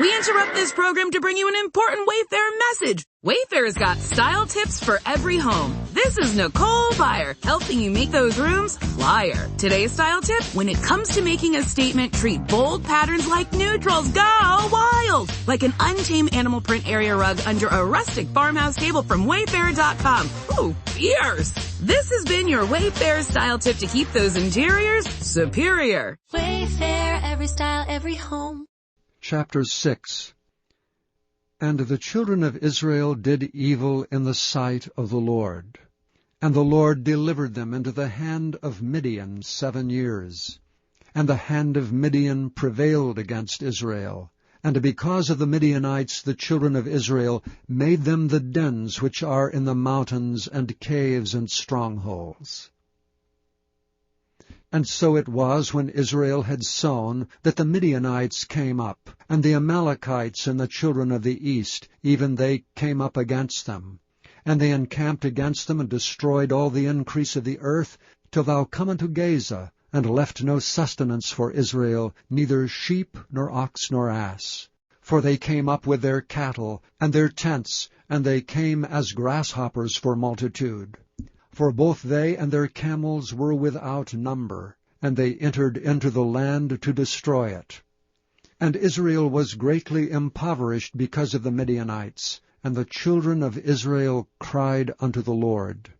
We interrupt this program to bring you an important Wayfair message. Wayfair's got style tips for every home. This is Nicole Byer, helping you make those rooms flyer. Today's style tip: when it comes to making a statement, treat bold patterns like neutrals. Go wild! Like an untamed animal print area rug under a rustic farmhouse table from Wayfair.com. Ooh, fierce! This has been your Wayfair style tip to keep those interiors superior. Wayfair, every style, every home. Chapter 6. And the children of Israel did evil in the sight of the Lord. And the Lord delivered them into the hand of Midian 7 years. And the hand of Midian prevailed against Israel. And because of the Midianites the children of Israel made them the dens which are in the mountains and caves and strongholds. And so it was, when Israel had sown, that the Midianites came up, and the Amalekites and the children of the east, even they came up against them. And they encamped against them, and destroyed all the increase of the earth, till thou come unto Gaza, and left no sustenance for Israel, neither sheep, nor ox, nor ass. For they came up with their cattle, and their tents, and they came as grasshoppers for multitude. For both they and their camels were without number, and they entered into the land to destroy it. And Israel was greatly impoverished because of the Midianites, and the children of Israel cried unto the Lord.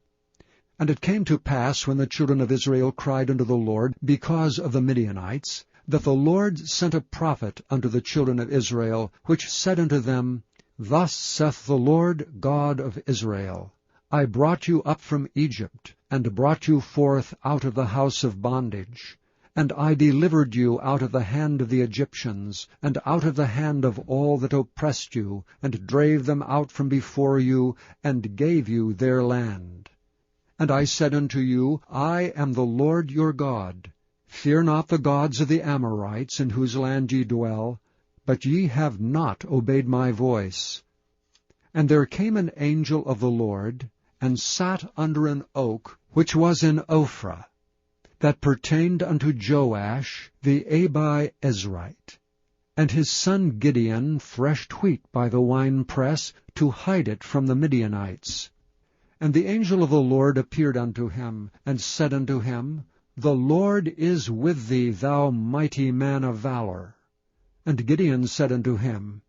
And it came to pass, when the children of Israel cried unto the Lord because of the Midianites, that the Lord sent a prophet unto the children of Israel, which said unto them, Thus saith the Lord God of Israel, I brought you up from Egypt, and brought you forth out of the house of bondage. And I delivered you out of the hand of the Egyptians, and out of the hand of all that oppressed you, and drave them out from before you, and gave you their land. And I said unto you, I am the Lord your God. Fear not the gods of the Amorites, in whose land ye dwell, but ye have not obeyed my voice. And there came an angel of the Lord, and sat under an oak which was in Ophrah, that pertained unto Joash the Abiezrite. And his son Gideon threshed wheat by the winepress, to hide it from the Midianites. And the angel of the Lord appeared unto him, and said unto him, The Lord is with thee, thou mighty man of valor. And Gideon said unto him,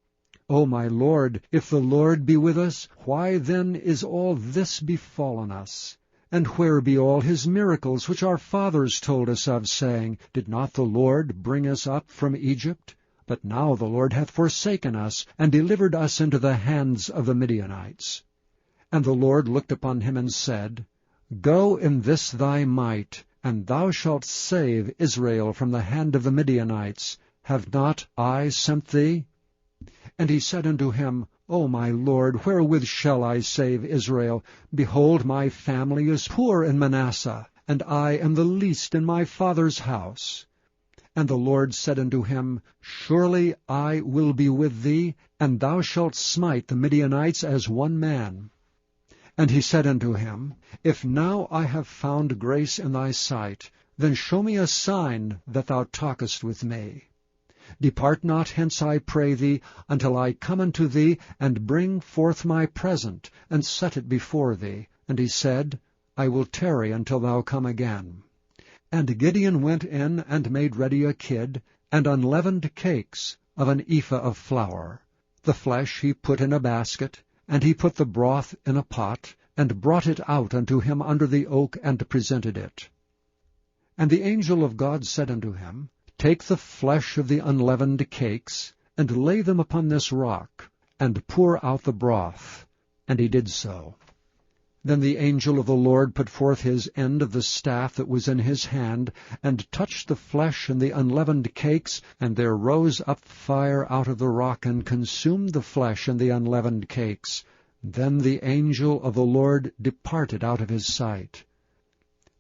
O my Lord, if the Lord be with us, why then is all this befallen us? And where be all his miracles which our fathers told us of, saying, Did not the Lord bring us up from Egypt? But now the Lord hath forsaken us, and delivered us into the hands of the Midianites. And the Lord looked upon him, and said, Go in this thy might, and thou shalt save Israel from the hand of the Midianites. Have not I sent thee? And he said unto him, O my Lord, wherewith shall I save Israel? Behold, my family is poor in Manasseh, and I am the least in my father's house. And the Lord said unto him, Surely I will be with thee, and thou shalt smite the Midianites as one man. And he said unto him, If now I have found grace in thy sight, then show me a sign that thou talkest with me. Depart not hence, I pray thee, until I come unto thee, and bring forth my present, and set it before thee. And he said, I will tarry until thou come again. And Gideon went in, and made ready a kid, and unleavened cakes of an ephah of flour. The flesh he put in a basket, and he put the broth in a pot, and brought it out unto him under the oak, and presented it. And the angel of God said unto him, Take the flesh of the unleavened cakes, and lay them upon this rock, and pour out the broth. And he did so. Then the angel of the Lord put forth his end of the staff that was in his hand, and touched the flesh and the unleavened cakes, and there rose up fire out of the rock, and consumed the flesh and the unleavened cakes. Then the angel of the Lord departed out of his sight.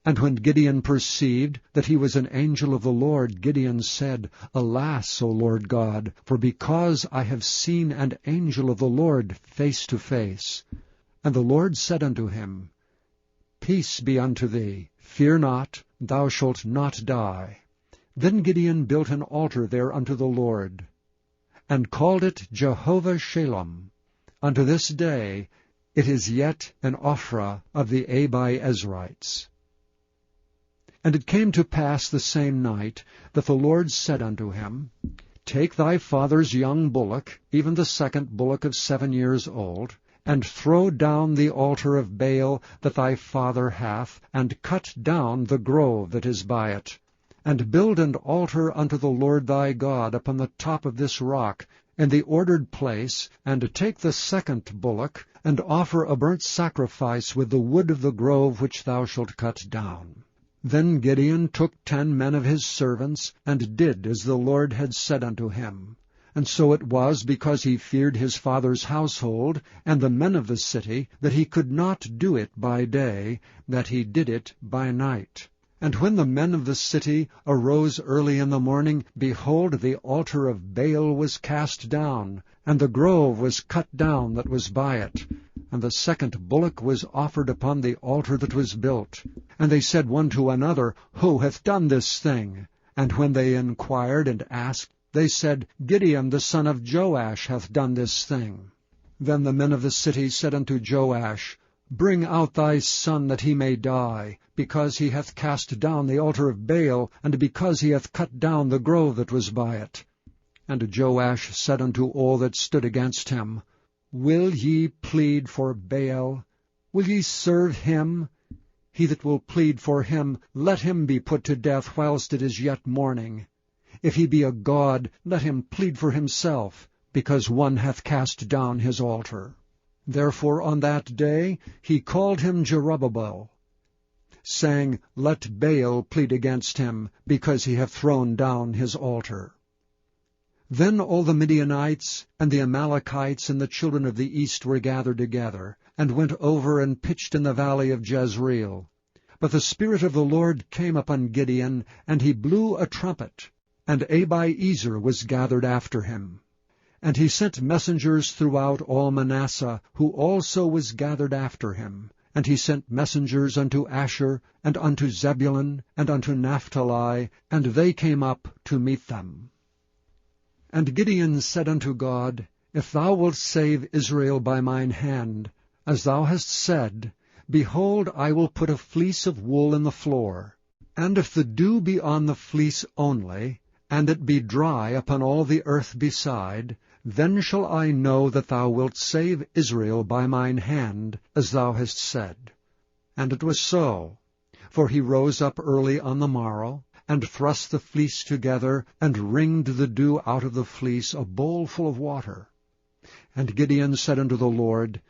And when Gideon perceived that he was an angel of the Lord, Gideon said, Alas, O Lord God, for because I have seen an angel of the Lord face to face. And the Lord said unto him, Peace be unto thee, fear not, thou shalt not die. Then Gideon built an altar there unto the Lord. and called it Jehovah Shalom. Unto this day it is yet an Ophrah of the Abiezrites. And it came to pass the same night that the Lord said unto him, Take thy father's young bullock, even the second bullock of 7 years old, and throw down the altar of Baal that thy father hath, and cut down the grove that is by it, and build an altar unto the Lord thy God upon the top of this rock, in the ordered place, and take the second bullock, and offer a burnt sacrifice with the wood of the grove which thou shalt cut down. Then Gideon took 10 men of his servants, and did as the Lord had said unto him. And so it was, because he feared his father's household, and the men of the city, that he could not do it by day, that he did it by night. And when the men of the city arose early in the morning, behold, the altar of Baal was cast down, and the grove was cut down that was by it. And the second bullock was offered upon the altar that was built. And they said one to another, Who hath done this thing? And when they inquired and asked, they said, Gideon the son of Joash hath done this thing. Then the men of the city said unto Joash, Bring out thy son that he may die, because he hath cast down the altar of Baal, and because he hath cut down the grove that was by it. And Joash said unto all that stood against him, Will ye plead for Baal? Will ye serve him? He that will plead for him, let him be put to death whilst it is yet morning. If he be a god, let him plead for himself, because one hath cast down his altar. Therefore on that day he called him Jerubbaal, saying, Let Baal plead against him, because he hath thrown down his altar. Then all the Midianites and the Amalekites and the children of the east were gathered together, and went over and pitched in the valley of Jezreel. But the Spirit of the Lord came upon Gideon, and he blew a trumpet, and Abiezer was gathered after him. And he sent messengers throughout all Manasseh, who also was gathered after him. And he sent messengers unto Asher, and unto Zebulun, and unto Naphtali, and they came up to meet them. And Gideon said unto God, If thou wilt save Israel by mine hand, as thou hast said, behold, I will put a fleece of wool in the floor. And if the dew be on the fleece only, and it be dry upon all the earth beside, then shall I know that thou wilt save Israel by mine hand, as thou hast said. And it was so. For he rose up early on the morrow, and thrust the fleece together, and wringed the dew out of the fleece, a bowl full of water. And Gideon said unto the Lord,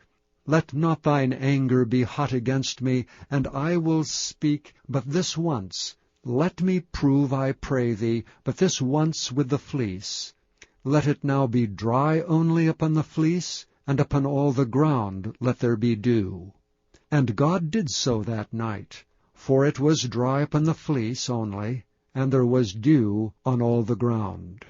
Let not thine anger be hot against me, and I will speak but this once. Let me prove, I pray thee, but this once with the fleece. Let it now be dry only upon the fleece, and upon all the ground let there be dew. And God did so that night, for it was dry upon the fleece only, and there was dew on all the ground.